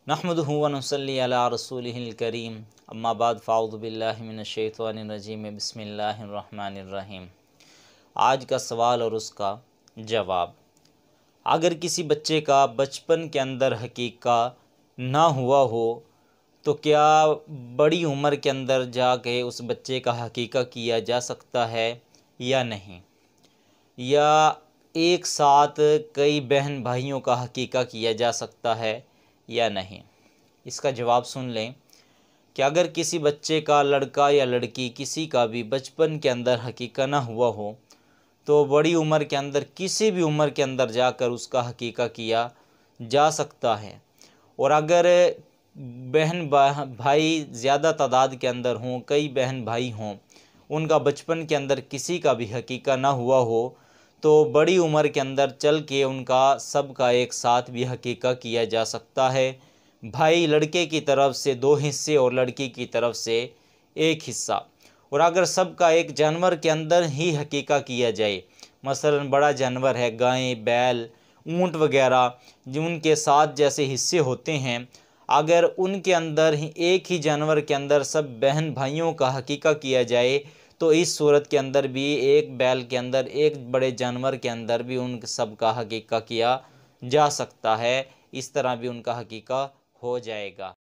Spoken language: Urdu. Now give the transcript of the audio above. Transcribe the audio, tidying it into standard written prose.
نحمدہ و نصلی علی رسولہ الکریم اما بعد فاعوذ باللہ من الشیطان الرجیم بسم اللہ الرحمن الرحیم۔ آج کا سوال اور اس کا جواب۔ اگر کسی بچے کا بچپن کے اندر حقیقہ نہ ہوا ہو تو کیا بڑی عمر کے اندر جا کے اس بچے کا حقیقہ کیا جا سکتا ہے یا نہیں؟ یا ایک ساتھ کئی بہن بھائیوں کا حقیقہ کیا جا سکتا ہے یا نہیں؟ اس کا جواب سن لیں کہ اگر کسی بچے کا لڑکا یا لڑکی کسی کا بھی بچپن کے اندر حقیقہ نہ ہوا ہو تو بڑی عمر کے اندر کسی بھی عمر کے اندر جا کر اس کا حقیقہ کیا جا سکتا ہے۔ اور اگر بہن بھائی زیادہ تعداد کے اندر ہوں، کئی بہن بھائی ہوں، ان کا بچپن کے اندر کسی کا بھی حقیقہ نہ ہوا ہو تو بڑی عمر کے اندر چل کے ان کا سب کا ایک ساتھ بھی حقیقہ کیا جا سکتا ہے۔ بھائی لڑکے کی طرف سے 2 حصے اور لڑکی کی طرف سے 1 حصہ۔ اور اگر سب کا ایک جانور کے اندر ہی حقیقہ کیا جائے، مثلا بڑا جانور ہے، گائیں، بیل، اونٹ وغیرہ، جن کے 7 جیسے حصے ہوتے ہیں، اگر ان کے اندر ہی ایک ہی جانور کے اندر سب بہن بھائیوں کا حقیقہ کیا جائے تو اس صورت کے اندر بھی ایک بیل کے اندر، ایک بڑے جانور کے اندر بھی ان سب کا حقیقہ کیا جا سکتا ہے۔ اس طرح بھی ان کا حقیقہ ہو جائے گا۔